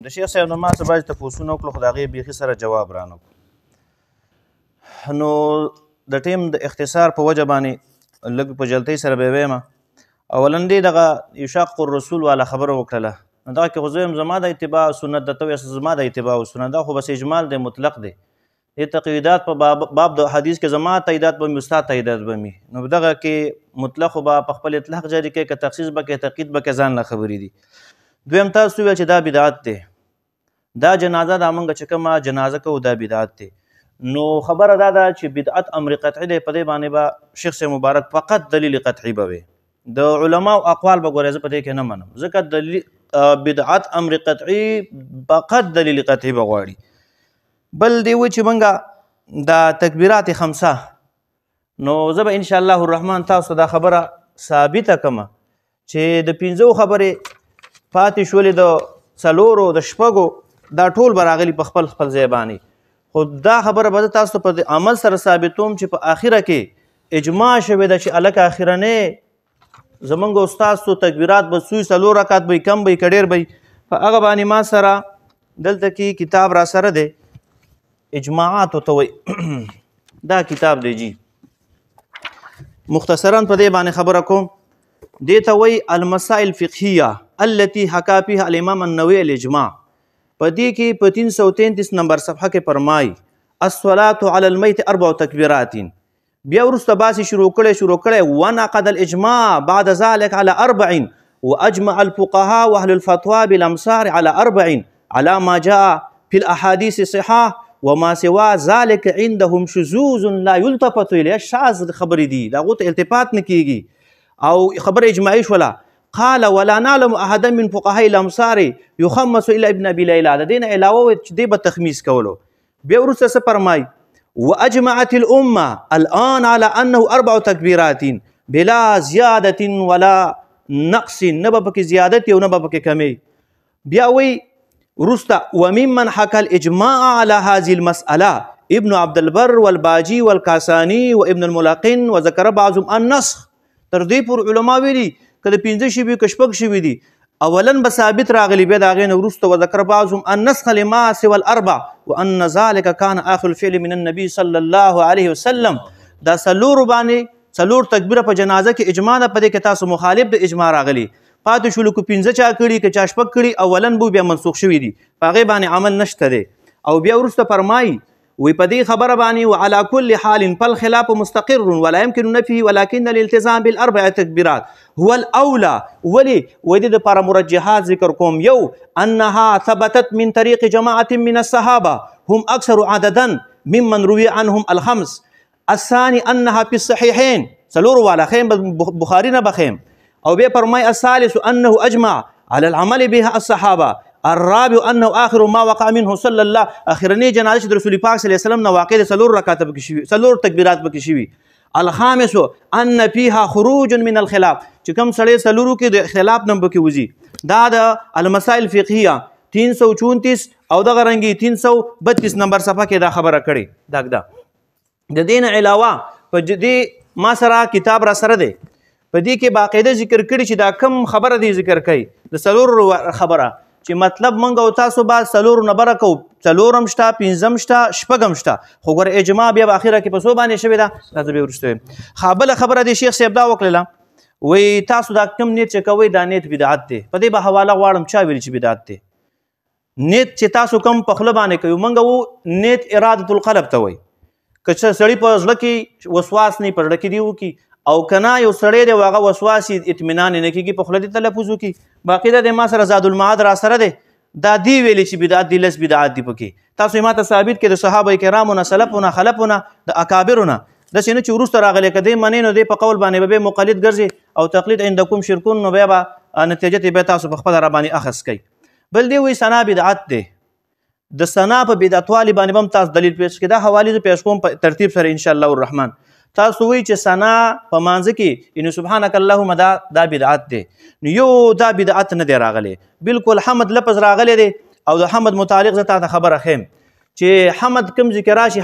د شیخ صاحب نه ما څه باید تپوسونه وکړو خو د هغې بیخي سره جواب رانه کړو. نو د ټیم د اختصار په وجه باندې لږ په جلتۍ سره به ویمه. اولا دې دغه یشاق الرسول والا خبره وکړله، نو دغه کې خو زه یم زما د اتباع سنت درته وایي زما د اتباع سنت دا خو بس اجمال دی مطلق دی. دې تقییدات په باب د حدیث کې زما تاییدات به مې ستا تاییدات به مې نو دغه کې مطلق خو به په خپل اطلاق جاري کوي که تخصیص به کوي تقیید به کوي ځان له خبرې دي. دویم تاسو وویل چې دا بدعت دی، دا جنازه دا موږ چې کومه جنازه کوو دا بدعت دی. نو خبره دا ده چې بدعت امر قطعي دی، په دې باندې به شیخ صاحب مبارک فقط دلیل قطعي به وي. د علماو اقوال به ګورئ زه په دې کې نه منم، ځکه بدعت امر قطعي فقط دلیل قطعي به غواړي. بل دی وایي چې موږ دا تکبیرات خمسه نو زه به انشاءالله الرحمن تاسو دا خبره ثابته کړمه چې د پنځو خبرې پاتې شولې د څلورو د شپږو دا ټول به راغلي په خپل خپل ځای باندې، خو دا خبره به زه تاسو په عمل سره ثابتوم چې په آخره کې اجماع شوې ده چې هلکه اخرنۍ زمونږ استاسو تکبیرات به سوی څلور رکعت به کم به که ډېر به په هغه باندې ما سره دلته کې کتاب را سره دی اجماعاتو ته وایي دا کتاب دی جی مختصرا په دې باندې خبره کوم. دې ته وایي المسائل فقهیه التي حکا فيها الامام النووي الاجماع. په دې کې په 333 نمبر صفحه کې فرمایي الصلاة على الميت 4 تکبیرات. بیا وروسته باسي شروع کړی ونعقد الاجماع بعد ذلك على 4 واجمع الفقهاء واهل الفتوى بالامصار على 4 على ما جاء في الاحاديث الصحاح وما سوى ذلك عندهم شذوذ لا يلتفت اليه. شاذ خبرې دي دا غو ته التفات نه کیږي او خبر اجماعي شوله. قال ولا نعلم احدا من فقهاء الامصار يخمس الى ابن ابي ليلى. د دې نه علاوه چې دی به تخمیس کولو. بیا وروسته څه فرمایي واجمعت الامه الان على انه 4 تکبیرات بلا زیاده ولا نقص، نه به پکې زیادت او نه به پکې کمی. بیا وایي وروسته وممن حكى الاجماع على هذه المساله ابن عبد البر والباجي والكاساني وابن الملقن وذكر بعضهم النسخ. تر دې پورې علما ویلي که د 5 شوي که 6 شوي دي اولا به ثابت راغلي بیا د هغې نه وروسته وذكر بعضهم النسخ لما سوى 4 وان ذلك كان اخر الفعل من النبي صلى الله عليه وسلم. دا څلورو باندې څلور تکبیره په جنازه کې اجماع ده، په دې کې تاسو مخالف د اجماع راغلي. پاتې شولو که 15 چا کړي که چا 6 کړي اولا به بیا منسوخ شوي دي په هغې باندې عمل نشته دی. او بیا وروسته فرمایي وی په دې خبره باندې وعلى كل حال فالخلاف مستقر ولا يمكن نفيه ولكن الالتزام بال4 تكبيرات هو الاولى. ولي ودې دپاره مرجحات ذکر کوم. یو انها ثبتت من طريق جماعه من الصحابه هم اكثر عددا ممن روي عنهم الخمس. الثاني انها في الصحيحين څلور والا خیم بخاري نه بخیم. او بیا فرمای الثالث انه اجمع على العمل بها الصحابه. الرابع انه اخر ما وقع منه صلى الله اخرنی جنازه رسول پاک صلی الله علیه وسلم نه واقع د څلور رکعات پکې شوي څلور تکبیرات پکې شوي. الخامس ان فيها خروج من الخلاف چې کوم سړی څلورو کې د اختلاف نه پکې وځي. دا د المسائل فقهیه 334 او دغه رنګي 332 نمبر صفحه کې دا خبره کړې. دا د دې نه علاوه په دې ما سره کتاب را سره دی په دې کې باقاعده ذکر کړي چې دا کم خبره دی ذکر کوي د څلور خبره چې مطلب موږ او تاسو بعد څلورو نه بره کوو څلورم شته 5 شته 6 شته خو ګوره اجماع بیا په اخره کې په څو باندې شوې ده دا زه بیا وروسته وایم. بله خبره دی شیخ صاحب دا وکړله وایي تاسو دا کم نیت چې کوئ دا نیت بدعت دی. په دې به حواله غواړم چا ویلي چې بدعت دی. نیت چې تاسو کم په خوله باندې کوئ موږ و نیت ارادة القلب ته وایي. که سړي په زړه کې وسواس نه په زړه کې دی وکړي او کنا یو سړی دی هغه وسواس اطمینان نه کېږي په خوله دې تلفظ وکړي. باقاعده د ما سره زاد المعاد را سره دی دا دی ویلي چې بدعت دي لس بدعت دي پکې. تاسو یې ماته ثابت کړئ د صحابه کرامو نه سلفونه خلفونه د اکابرو نه داسې نه چې وروسته راغلی که دی منې نو دی په قول باندې به مقلد ګرځي او تقلید عندکم شرکون نو بیا به نتیجه ته بیا تاسو په خپله را باندې اخذ کوئ. بل دی وایي ثنا بدعت دی. د ثنا په بدعتوالي باندې به هم تاسو دلیل پیش کړي. دا حوالې زه پیش کوم په ترتیب سره انشاءالله الرحمن. تاسو وایي چې ثنا په مانځه کې یعنې سبحانک اللهم دا بدعت دی. نو یو دا بدعت نه دی راغلی بلکل حمد لفظ راغلی دی او د حمد متعلق زه تاته خبره ښیم چې حمد کوم ذکر راشي